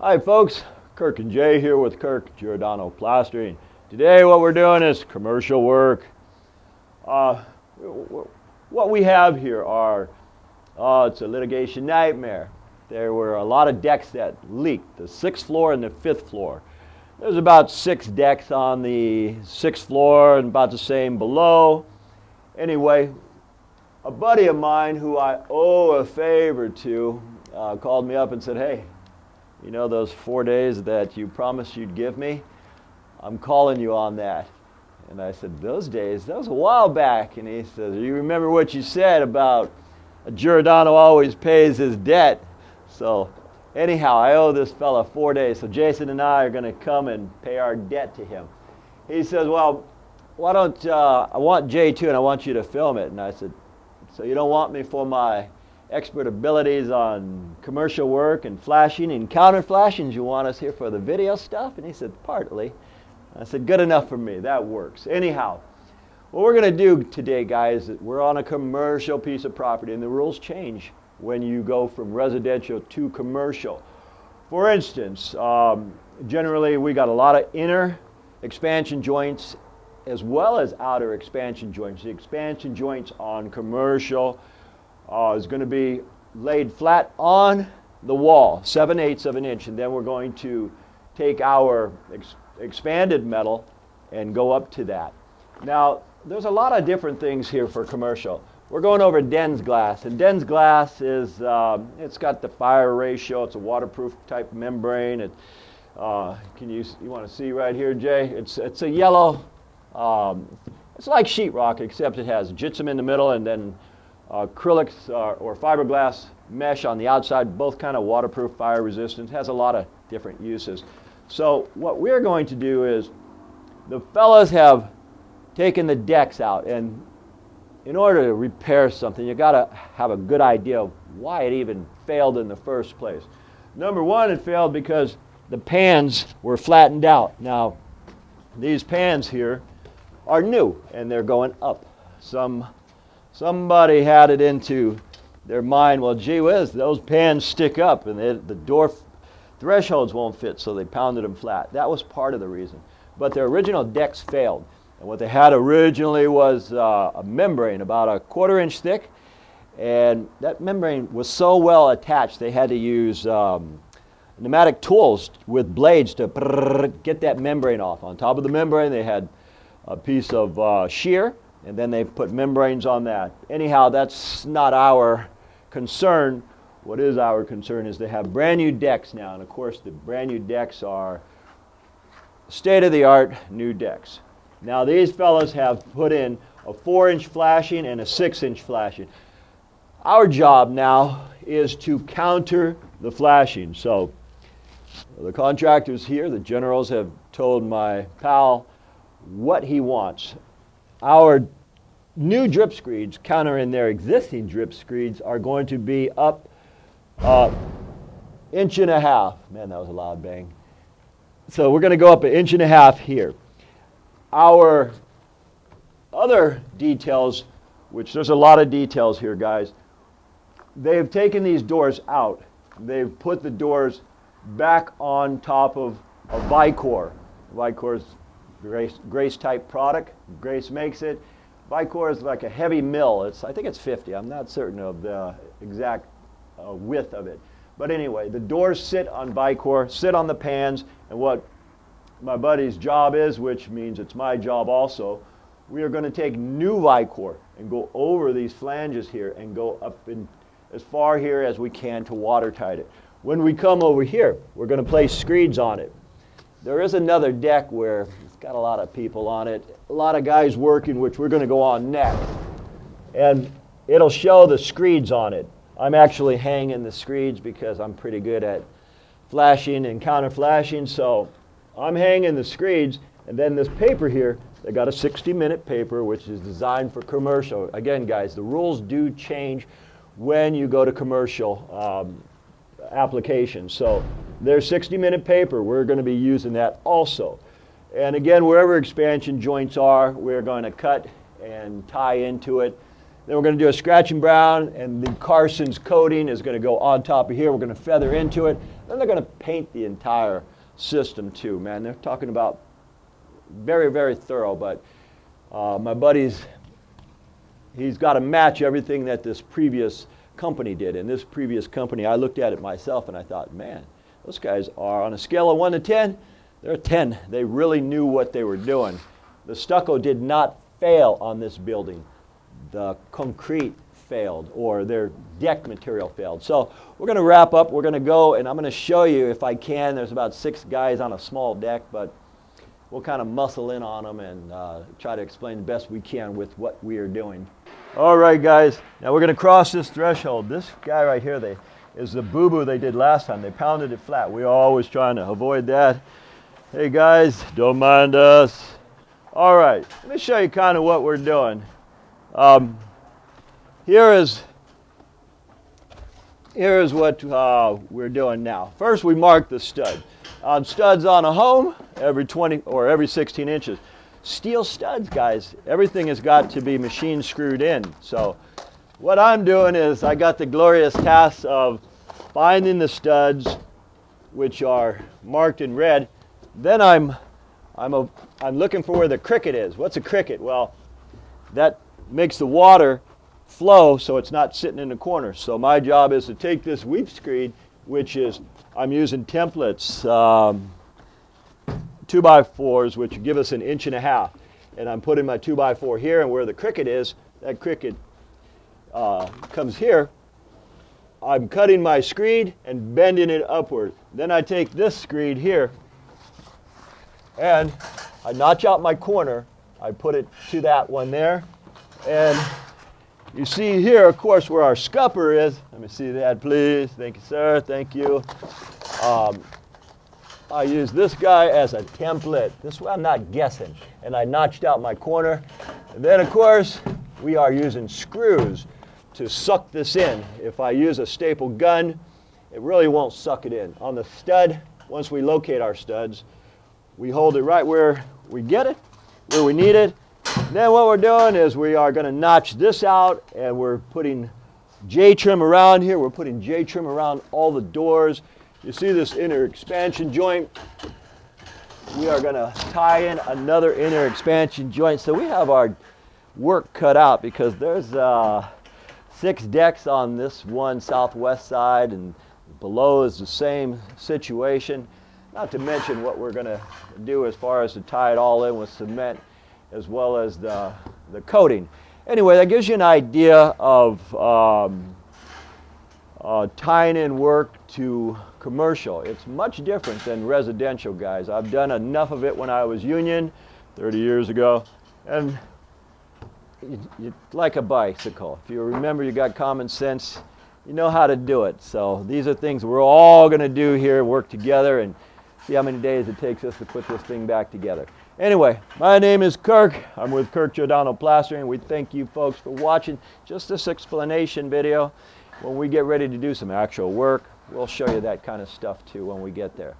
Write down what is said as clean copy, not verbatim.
Hi folks, Kirk and Jay here with Kirk, Giordano Plastering. Today what we're doing is commercial work. What we have here are, it's a litigation nightmare. There were a lot of decks that leaked, the 6th floor and the 5th floor. There's about 6 decks on the 6th floor and about the same below. Anyway, a buddy of mine who I owe a favor to called me up and said, hey, you know those 4 days that you promised you'd give me? I'm calling you on that. And I said, those days? That was a while back. And he says, you remember what you said about a Giordano always pays his debt? So anyhow, I owe this fella 4 days. So Jason and I are going to come and pay our debt to him. He says, well, why don't, I want Jay too, and I want you to film it. And I said, so you don't want me for my expert abilities on commercial work and flashing and counter flashing? You want us here for the video stuff? And he said, partly. I said, good enough for me. That works. Anyhow, what we're going to do today, guys, we're on a commercial piece of property, and the rules change when you go from residential to commercial. For instance, generally we got a lot of inner expansion joints as well as outer expansion joints. The expansion joints on commercial is going to be laid flat on the wall, 7/8 of an inch, and then we're going to take our expanded metal and go up to that. Now, there's a lot of different things here for commercial. We're going over Den's glass, and Den's glass is, it's got the fire ratio, it's a waterproof type membrane. You want to see right here, Jay? It's a yellow, it's like sheetrock, except it has gypsum in the middle and then acrylics or fiberglass mesh on the outside, both kind of waterproof, fire resistant, has a lot of different uses. So what we're going to do is, the fellas have taken the decks out, and in order to repair something, you got to have a good idea of why it even failed in the first place. Number one, it failed because the pans were flattened out. Now, these pans here are new, and they're going up. Somebody had it into their mind, well, gee whiz, those pans stick up and the door thresholds won't fit, so they pounded them flat. That was part of the reason. But their original decks failed. And what they had originally was a membrane about a 1/4 inch thick, and that membrane was so well attached they had to use pneumatic tools with blades to get that membrane off. On top of the membrane they had a piece of shear, and then they put membranes on that. Anyhow, that's not our concern. What is our concern is they have brand new decks now, and of course the brand new decks are state-of-the-art new decks. Now these fellows have put in a 4-inch flashing and a 6-inch flashing. Our job now is to counter the flashing. So the contractors here, the generals, have told my pal what he wants. Our new drip screeds, countering their existing drip screeds, are going to be up 1.5 inches. Man, that was a loud bang. So we're going to go up 1.5 inches here. Our other details, which there's a lot of details here, guys, they've taken these doors out. They've put the doors back on top of a Vicor. Vicor's Grace type product. Grace makes it. Vicor is like a heavy mill. I think it's 50. I'm not certain of the exact width of it. But anyway, the doors sit on Vicor, sit on the pans, and what my buddy's job is, which means it's my job also, we are going to take new Vicor and go over these flanges here and go up in as far here as we can to watertight it. When we come over here, we're going to place screeds on it. There is another deck where it's got a lot of people on it, a lot of guys working, which we're going to go on next. And it'll show the screeds on it. I'm actually hanging the screeds because I'm pretty good at flashing and counter flashing, so I'm hanging the screeds, and then this paper here, they got a 60-minute paper which is designed for commercial. Again, guys, the rules do change when you go to commercial applications. So there's 60-minute paper. We're going to be using that also. And again, wherever expansion joints are, we're going to cut and tie into it. Then we're going to do a scratch and brown, and the Carson's coating is going to go on top of here. We're going to feather into it. Then they're going to paint the entire system too, man. They're talking about very, very thorough, but my buddy's, he's got to match everything that this previous company did. And this previous company, I looked at it myself and I thought, man, those guys are on a scale of 1 to 10, they're 10. They really knew what they were doing. The stucco did not fail on this building. The concrete failed, or their deck material failed. So we're going to wrap up. We're going to go, and I'm going to show you, if I can, there's about 6 guys on a small deck, but we'll kind of muscle in on them and try to explain the best we can with what we are doing. All right, guys. Now we're going to cross this threshold. This guy right here is the boo-boo they did last time. They pounded it flat. We're always trying to avoid that. Hey, guys, don't mind us. All right. Let me show you kind of what we're doing. Here is what we're doing now. First, we mark the stud. Studs on a home every 20 or every 16 inches. Steel studs, guys. Everything has got to be machine screwed in. So what I'm doing is I got the glorious task of finding the studs, which are marked in red. Then I'm looking for where the cricket is. What's a cricket? Well, that makes the water flow so it's not sitting in the corner. So my job is to take this weep screed, which is, I'm using templates, 2x4s, which give us 1.5 inches. And I'm putting my 2x4 here, and where the cricket is, that cricket comes here. I'm cutting my screed and bending it upward. Then I take this screed here, and I notch out my corner. I put it to that one there, and you see here, of course, where our scupper is. Let me see that, please. Thank you, sir. Thank you. I use this guy as a template. This way I'm not guessing. And I notched out my corner. And then, of course, we are using screws to suck this in. If I use a staple gun, it really won't suck it in. On the stud, once we locate our studs, we hold it right where we get it, where we need it. Then what we're doing is we are going to notch this out, and we're putting J-trim around here. We're putting J-trim around all the doors. You see this inner expansion joint? We are going to tie in another inner expansion joint. So we have our work cut out, because there's 6 decks on this one southwest side, and below is the same situation. Not to mention what we're going to do as far as to tie it all in with cement, as well as the coating. Anyway, that gives you an idea of tying in work to commercial. It's much different than residential, guys. I've done enough of it when I was union 30 years ago, and you like a bicycle. If you remember, you got common sense, you know how to do it. So these are things we're all going to do here, work together, and see how many days it takes us to put this thing back together. Anyway, my name is Kirk. I'm with Kirk Giordano Plastering. We thank you folks for watching just this explanation video. When we get ready to do some actual work, we'll show you that kind of stuff too when we get there.